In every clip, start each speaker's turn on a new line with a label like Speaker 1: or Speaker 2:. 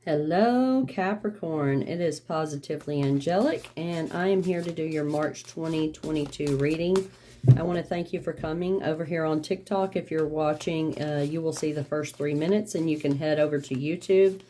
Speaker 1: Hello, Capricorn. It is Positively Angelic, and I am here to do your March 2022 reading. I want to thank you for coming over here on TikTok. If you're watching, you will see the first 3 minutes, and you can head over to YouTube,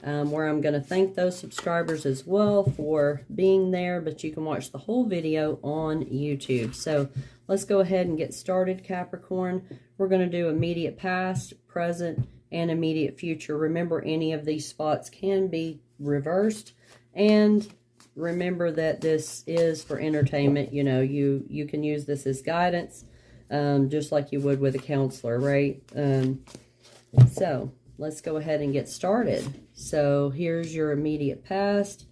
Speaker 1: where I'm going to thank those subscribers as well for being there, but you can watch the whole video on YouTube. So let's go ahead and get started, Capricorn. We're going to do immediate past, present, and immediate future. Remember, any of these spots can be reversed, and remember that this is for entertainment. You know, you can use this as guidance, just like you would with a counselor, right? So let's go ahead and get started. So here's your immediate past,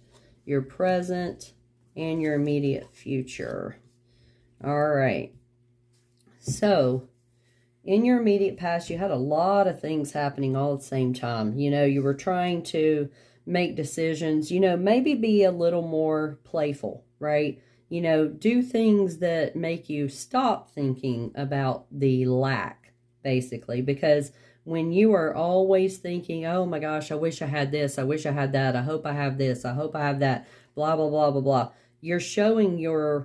Speaker 1: your present, and your immediate future. All right. So in your immediate past, you had a lot of things happening all at the same time. You know, you were trying to make decisions, you know, maybe be a little more playful, right? You know, do things that make you stop thinking about the lack, basically. Because when you are always thinking, oh my gosh, I wish I had this, I wish I had that, I hope I have this, I hope I have that, blah, blah, blah, blah, blah. You're showing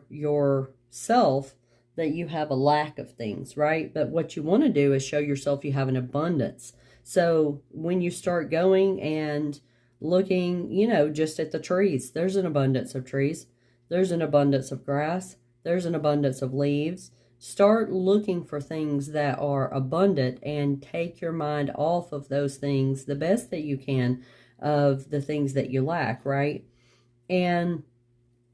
Speaker 1: yourself that you have a lack of things, right? But what you want to do is show yourself you have an abundance. So when you start going and looking, you know, just at the trees, there's an abundance of trees. There's an abundance of grass. There's an abundance of leaves. Start looking for things that are abundant and take your mind off of those things the best that you can of the things that you lack, right? And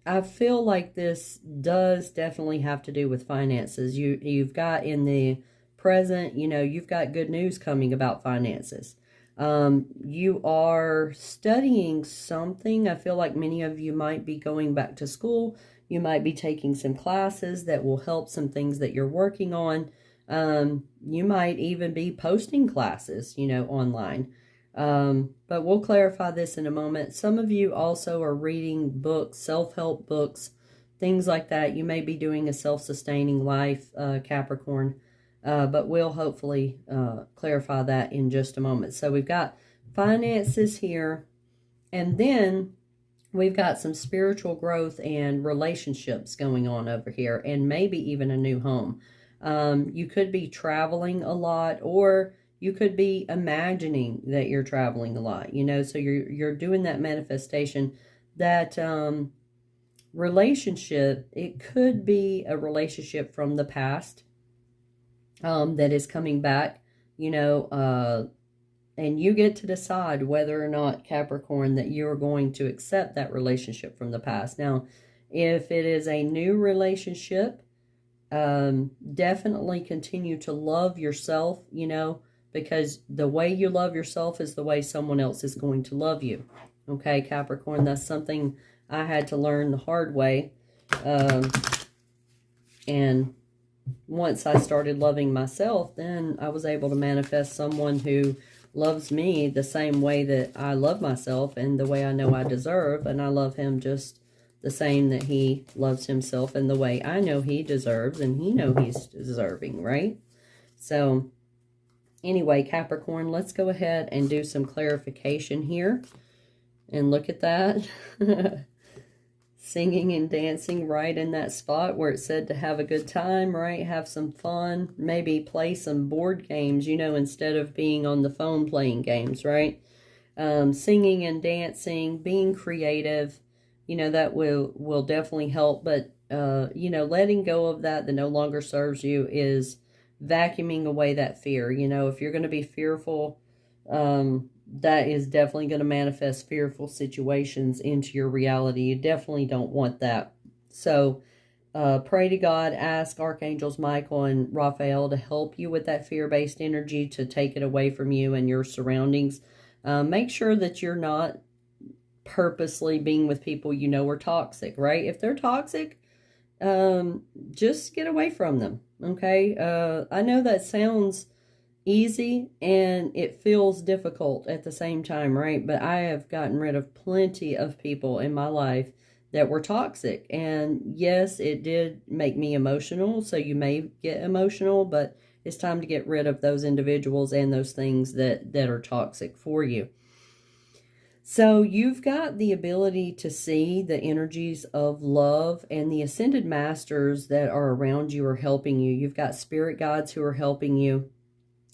Speaker 1: I feel like this does definitely have to do with finances. You've got in the present, you know, you've got good news coming about finances. You are studying something. I feel like many of you might be going back to school. You might be taking some classes that will help some things that you're working on. You might even be posting classes, you know, online. But we'll clarify this in a moment. Some of you also are reading books, self-help books, things like that. You may be doing a self-sustaining life, Capricorn, but we'll hopefully clarify that in just a moment. So we've got finances here, and then we've got some spiritual growth and relationships going on over here, and maybe even a new home. You could be traveling a lot, or you could be imagining that you're traveling a lot, you know, so you're doing that manifestation. That relationship, it could be a relationship from the past that is coming back, you know, and you get to decide whether or not, Capricorn, that you're going to accept that relationship from the past. Now, if it is a new relationship, definitely continue to love yourself, you know, because the way you love yourself is the way someone else is going to love you. Okay, Capricorn, that's something I had to learn the hard way. And once I started loving myself, then I was able to manifest someone who loves me the same way that I love myself and the way I know I deserve. And I love him just the same that he loves himself and the way I know he deserves and he know he's deserving, right? So anyway, Capricorn, let's go ahead and do some clarification here. And look at that. Singing and dancing right in that spot where it said to have a good time, right? Have some fun. Maybe play some board games, you know, instead of being on the phone playing games, right? Singing and dancing, being creative, you know, that will definitely help. But, you know, letting go of that no longer serves you is vacuuming away that fear. You know, if you're going to be fearful, that is definitely going to manifest fearful situations into your reality. You definitely don't want that. So pray to God, ask Archangels Michael and Raphael to help you with that fear-based energy, to take it away from you and your surroundings. Make sure that you're not purposely being with people you know are toxic, right? If they're toxic, just get away from them. Okay, I know that sounds easy and it feels difficult at the same time, right? But I have gotten rid of plenty of people in my life that were toxic. And yes, it did make me emotional, so you may get emotional, but it's time to get rid of those individuals and those things that are toxic for you. So you've got the ability to see the energies of love, and the ascended masters that are around you are helping you. You've got spirit guides who are helping you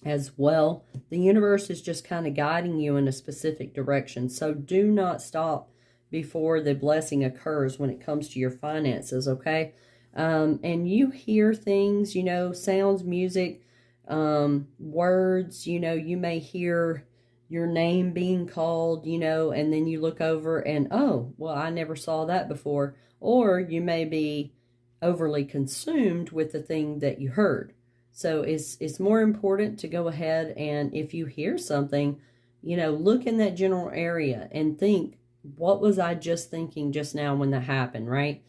Speaker 1: as well. The universe is just kind of guiding you in a specific direction. So do not stop before the blessing occurs when it comes to your finances, okay? And you hear things, you know, sounds, music, words, you know, you may hear your name being called, you know, and then you look over and, oh, well, I never saw that before. Or you may be overly consumed with the thing that you heard. So it's more important to go ahead and, if you hear something, you know, look in that general area and think, what was I just thinking just now when that happened, right?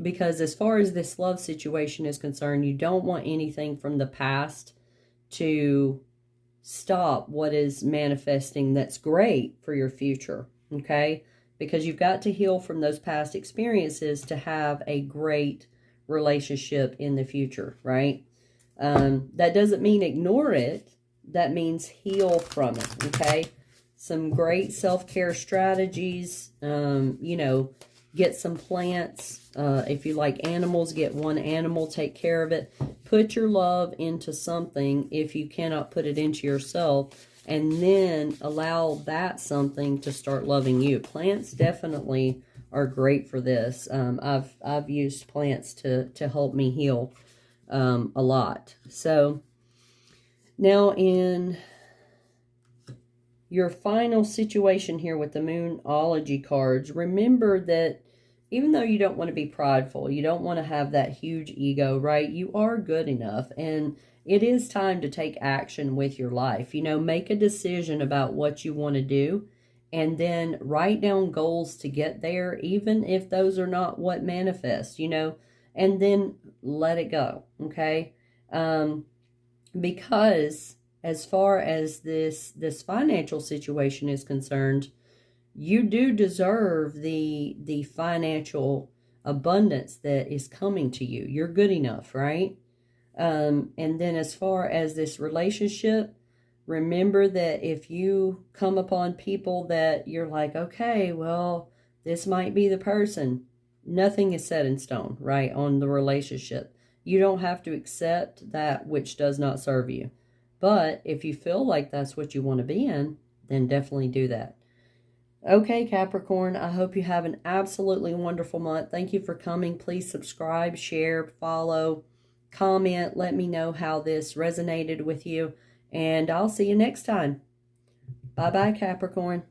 Speaker 1: Because as far as this love situation is concerned, you don't want anything from the past to stop what is manifesting that's great for your future, okay? Because you've got to heal from those past experiences to have a great relationship in the future, right? That doesn't mean ignore it. That means heal from it, okay? Some great self-care strategies, you know, get some plants. If you like animals, get one animal, take care of it. Put your love into something if you cannot put it into yourself, and then allow that something to start loving you. Plants definitely are great for this. I've used plants to help me heal a lot. So now in your final situation here with the Moonology cards, remember that even though you don't want to be prideful, you don't want to have that huge ego, right? You are good enough, and it is time to take action with your life. You know, make a decision about what you want to do, and then write down goals to get there, even if those are not what manifest, you know, and then let it go, okay? Because as far as this financial situation is concerned, you do deserve the financial abundance that is coming to you. You're good enough, right? And then as far as this relationship, remember that if you come upon people that you're like, okay, well, this might be the person, nothing is set in stone, right, on the relationship. You don't have to accept that which does not serve you. But if you feel like that's what you want to be in, then definitely do that. Okay, Capricorn, I hope you have an absolutely wonderful month. Thank you for coming. Please subscribe, share, follow, comment. Let me know how this resonated with you. And I'll see you next time. Bye-bye, Capricorn.